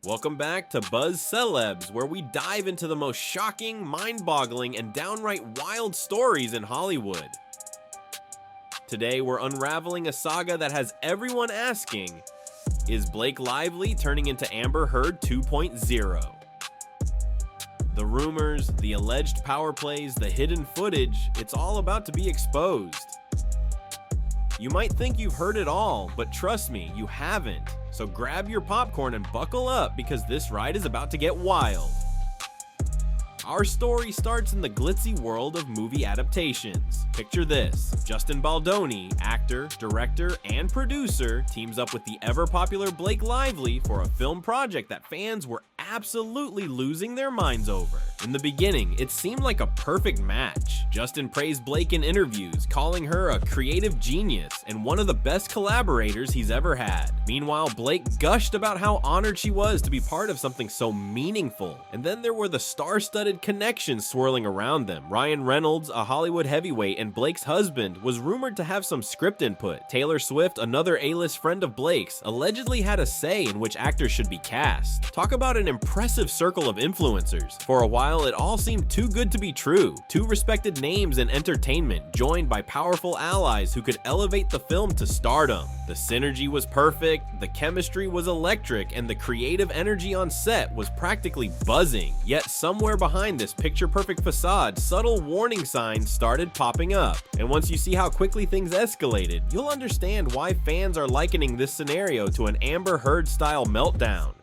Welcome back to Buzz Celebs, where we dive into the most shocking, mind-boggling, and downright wild stories in Hollywood. Today, we're unraveling a saga that has everyone asking, is Blake Lively turning into Amber Heard 2.0? The rumors, the alleged power plays, the hidden footage, it's all about to be exposed. You might think you've heard it all, but trust me, you haven't. So grab your popcorn and buckle up because this ride is about to get wild. Our story starts in the glitzy world of movie adaptations. Picture this: Justin Baldoni, actor, director, and producer, teams up with the ever-popular Blake Lively for a film project that fans were absolutely losing their minds over. In the beginning, it seemed like a perfect match. Justin praised Blake in interviews, calling her a creative genius and one of the best collaborators he's ever had. Meanwhile, Blake gushed about how honored she was to be part of something so meaningful. And then there were the star-studded connections swirling around them. Ryan Reynolds, a Hollywood heavyweight and Blake's husband, was rumored to have some script input. Taylor Swift, another A-list friend of Blake's, allegedly had a say in which actors should be cast. Talk about an impressive circle of influencers. For a while, it all seemed too good to be true. Two respected names in entertainment, joined by powerful allies who could elevate the film to stardom. The synergy was perfect, the chemistry was electric, and the creative energy on set was practically buzzing. Yet somewhere behind this picture-perfect facade, subtle warning signs started popping up. And once you see how quickly things escalated, you'll understand why fans are likening this scenario to an Amber Heard-style meltdown.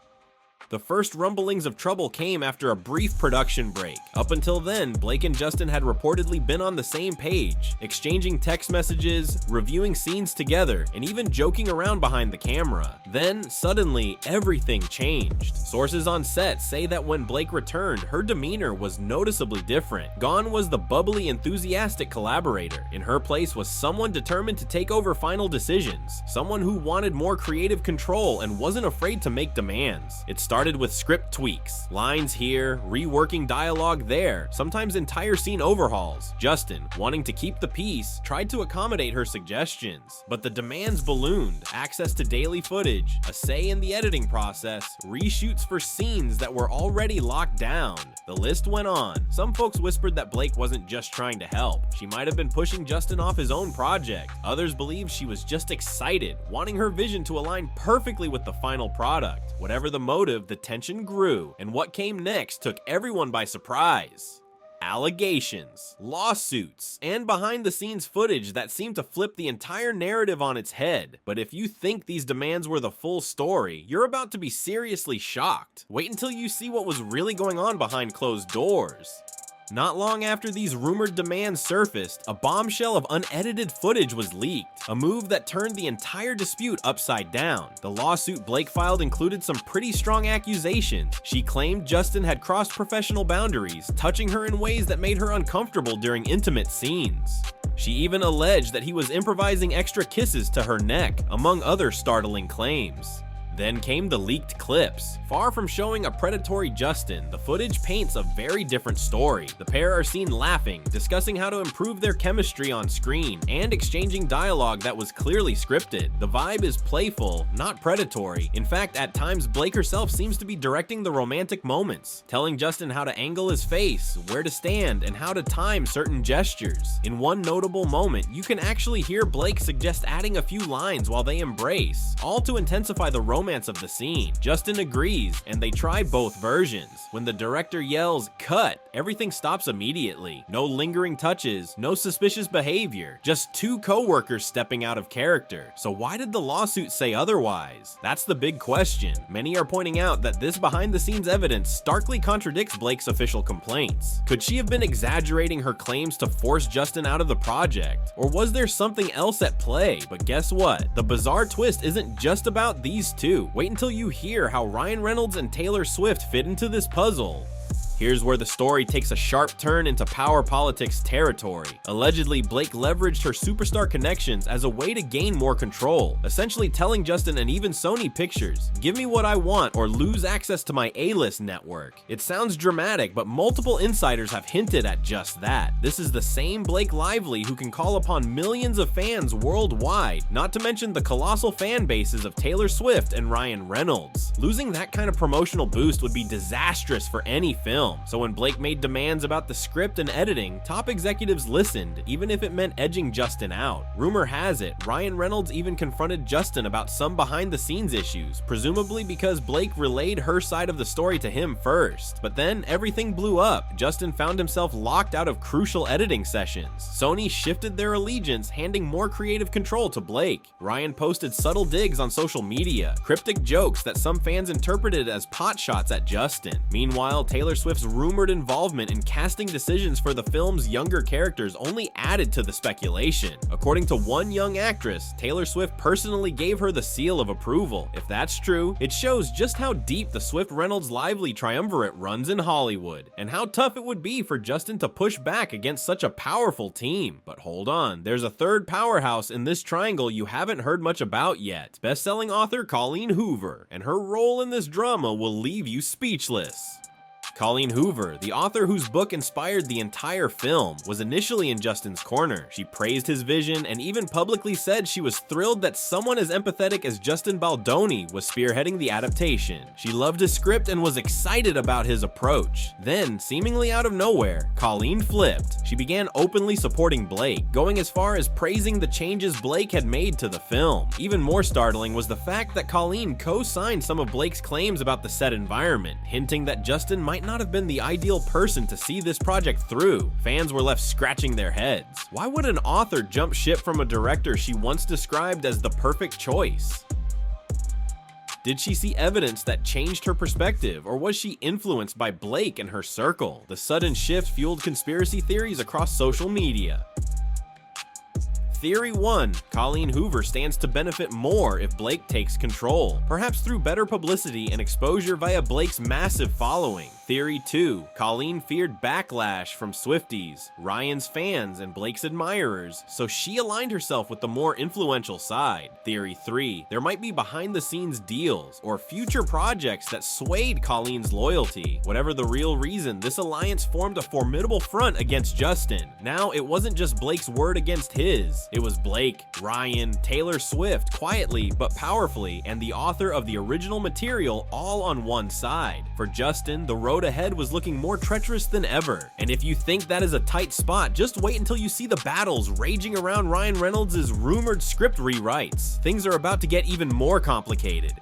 The first rumblings of trouble came after a brief production break. Up until then, Blake and Justin had reportedly been on the same page, exchanging text messages, reviewing scenes together, and even joking around behind the camera. Then, suddenly, everything changed. Sources on set say that when Blake returned, her demeanor was noticeably different. Gone was the bubbly, enthusiastic collaborator. In her place was someone determined to take over final decisions, someone who wanted more creative control and wasn't afraid to make demands. It started with script tweaks, lines here, reworking dialogue there, sometimes entire scene overhauls. Justin, wanting to keep the peace, tried to accommodate her suggestions, but the demands ballooned: access to daily footage, a say in the editing process, reshoots for scenes that were already locked down. The list went on. Some folks whispered that Blake wasn't just trying to help. She might have been pushing Justin off his own project. Others believed she was just excited, wanting her vision to align perfectly with the final product. Whatever the motive, the tension grew, and what came next took everyone by surprise. Allegations, lawsuits, and behind-the-scenes footage that seemed to flip the entire narrative on its head. But if you think these demands were the full story, you're about to be seriously shocked. Wait until you see what was really going on behind closed doors. Not long after these rumored demands surfaced, a bombshell of unedited footage was leaked, a move that turned the entire dispute upside down. The lawsuit Blake filed included some pretty strong accusations. She claimed Justin had crossed professional boundaries, touching her in ways that made her uncomfortable during intimate scenes. She even alleged that he was improvising extra kisses to her neck, among other startling claims. Then came the leaked clips. Far from showing a predatory Justin, the footage paints a very different story. The pair are seen laughing, discussing how to improve their chemistry on screen, and exchanging dialogue that was clearly scripted. The vibe is playful, not predatory. In fact, at times Blake herself seems to be directing the romantic moments, telling Justin how to angle his face, where to stand, and how to time certain gestures. In one notable moment, you can actually hear Blake suggest adding a few lines while they embrace, all to intensify the romance of the scene. Justin agrees, and they try both versions. When the director yells, "Cut!" everything stops immediately. No lingering touches, no suspicious behavior, just two co-workers stepping out of character. So why did the lawsuit say otherwise? That's the big question. Many are pointing out that this behind-the-scenes evidence starkly contradicts Blake's official complaints. Could she have been exaggerating her claims to force Justin out of the project? Or was there something else at play? But guess what? The bizarre twist isn't just about these two. Wait until you hear how Ryan Reynolds and Taylor Swift fit into this puzzle. Here's where the story takes a sharp turn into power politics territory. Allegedly, Blake leveraged her superstar connections as a way to gain more control, essentially telling Justin and even Sony Pictures, "Give me what I want or lose access to my A-list network." It sounds dramatic, but multiple insiders have hinted at just that. This is the same Blake Lively who can call upon millions of fans worldwide, not to mention the colossal fan bases of Taylor Swift and Ryan Reynolds. Losing that kind of promotional boost would be disastrous for any film, so when Blake made demands about the script and editing, top executives listened, even if it meant edging Justin out. Rumor has it, Ryan Reynolds even confronted Justin about some behind-the-scenes issues, presumably because Blake relayed her side of the story to him first. But then everything blew up. Justin found himself locked out of crucial editing sessions. Sony shifted their allegiance, handing more creative control to Blake. Ryan posted subtle digs on social media, cryptic jokes that some fans interpreted as potshots at Justin. Meanwhile, Taylor Swift's rumored involvement in casting decisions for the film's younger characters only added to the speculation. According to one young actress, Taylor Swift personally gave her the seal of approval. If that's true, it shows just how deep the Swift-Reynolds-Lively triumvirate runs in Hollywood, and how tough it would be for Justin to push back against such a powerful team. But hold on, there's a third powerhouse in this triangle you haven't heard much about yet. Best-selling author Colleen Hoover, and her role in this drama will leave you speechless. Colleen Hoover, the author whose book inspired the entire film, was initially in Justin's corner. She praised his vision and even publicly said she was thrilled that someone as empathetic as Justin Baldoni was spearheading the adaptation. She loved his script and was excited about his approach. Then, seemingly out of nowhere, Colleen flipped. She began openly supporting Blake, going as far as praising the changes Blake had made to the film. Even more startling was the fact that Colleen co-signed some of Blake's claims about the set environment, hinting that Justin might not have been the ideal person to see this project through. Fans were left scratching their heads. Why would an author jump ship from a director she once described as the perfect choice? Did she see evidence that changed her perspective, or was she influenced by Blake and her circle? The sudden shift fueled conspiracy theories across social media. Theory 1. Colleen Hoover stands to benefit more if Blake takes control, perhaps through better publicity and exposure via Blake's massive following. Theory 2. Colleen feared backlash from Swifties, Ryan's fans, and Blake's admirers, so she aligned herself with the more influential side. Theory 3. There might be behind-the-scenes deals or future projects that swayed Colleen's loyalty. Whatever the real reason, this alliance formed a formidable front against Justin. Now, it wasn't just Blake's word against his. It was Blake, Ryan, Taylor Swift, quietly but powerfully, and the author of the original material all on one side. For Justin, the road ahead was looking more treacherous than ever. And if you think that is a tight spot, just wait until you see the battles raging around Ryan Reynolds' rumored script rewrites. Things are about to get even more complicated.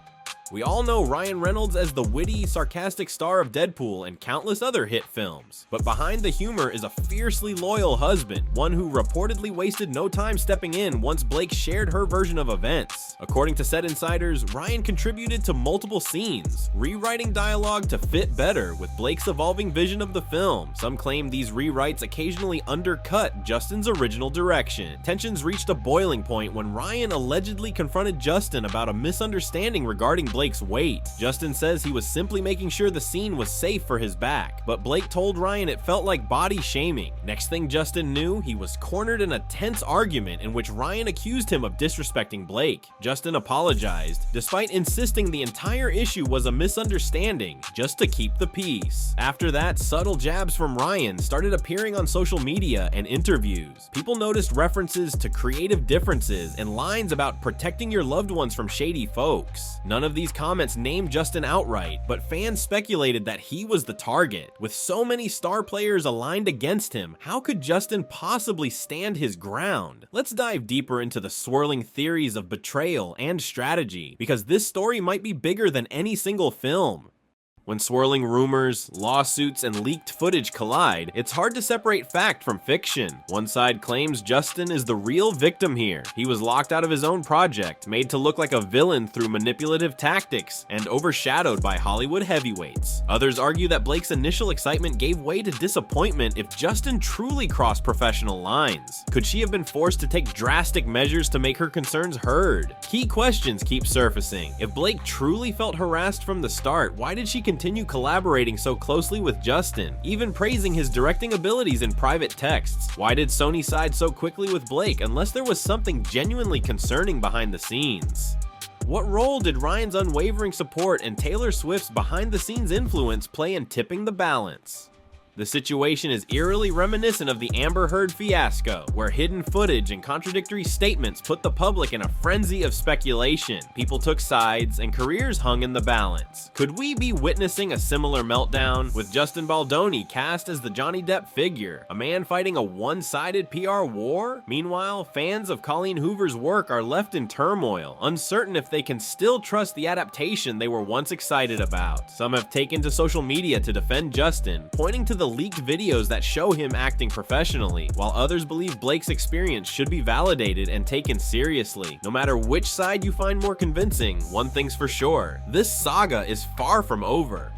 We all know Ryan Reynolds as the witty, sarcastic star of Deadpool and countless other hit films. But behind the humor is a fiercely loyal husband, one who reportedly wasted no time stepping in once Blake shared her version of events. According to set insiders, Ryan contributed to multiple scenes, rewriting dialogue to fit better with Blake's evolving vision of the film. Some claim these rewrites occasionally undercut Justin's original direction. Tensions reached a boiling point when Ryan allegedly confronted Justin about a misunderstanding regarding Blake's weight. Justin says he was simply making sure the scene was safe for his back, but Blake told Ryan it felt like body shaming. Next thing Justin knew, he was cornered in a tense argument in which Ryan accused him of disrespecting Blake. Justin apologized, despite insisting the entire issue was a misunderstanding, just to keep the peace. After that, subtle jabs from Ryan started appearing on social media and interviews. People noticed references to creative differences and lines about protecting your loved ones from shady folks. None of these comments named Justin outright, but fans speculated that he was the target. With so many star players aligned against him, how could Justin possibly stand his ground? Let's dive deeper into the swirling theories of betrayal and strategy, because this story might be bigger than any single film. When swirling rumors, lawsuits, and leaked footage collide, it's hard to separate fact from fiction. One side claims Justin is the real victim here. He was locked out of his own project, made to look like a villain through manipulative tactics, and overshadowed by Hollywood heavyweights. Others argue that Blake's initial excitement gave way to disappointment if Justin truly crossed professional lines. Could she have been forced to take drastic measures to make her concerns heard? Key questions keep surfacing. If Blake truly felt harassed from the start, why did she continue continue collaborating so closely with Justin, even praising his directing abilities in private texts? Why did Sony side so quickly with Blake unless there was something genuinely concerning behind the scenes? What role did Ryan's unwavering support and Taylor Swift's behind-the-scenes influence play in tipping the balance? The situation is eerily reminiscent of the Amber Heard fiasco, where hidden footage and contradictory statements put the public in a frenzy of speculation. People took sides, and careers hung in the balance. Could we be witnessing a similar meltdown, with Justin Baldoni cast as the Johnny Depp figure, a man fighting a one-sided PR war? Meanwhile, fans of Colleen Hoover's work are left in turmoil, uncertain if they can still trust the adaptation they were once excited about. Some have taken to social media to defend Justin, pointing to the leaked videos that show him acting professionally, while others believe Blake's experience should be validated and taken seriously. No matter which side you find more convincing, one thing's for sure: this saga is far from over.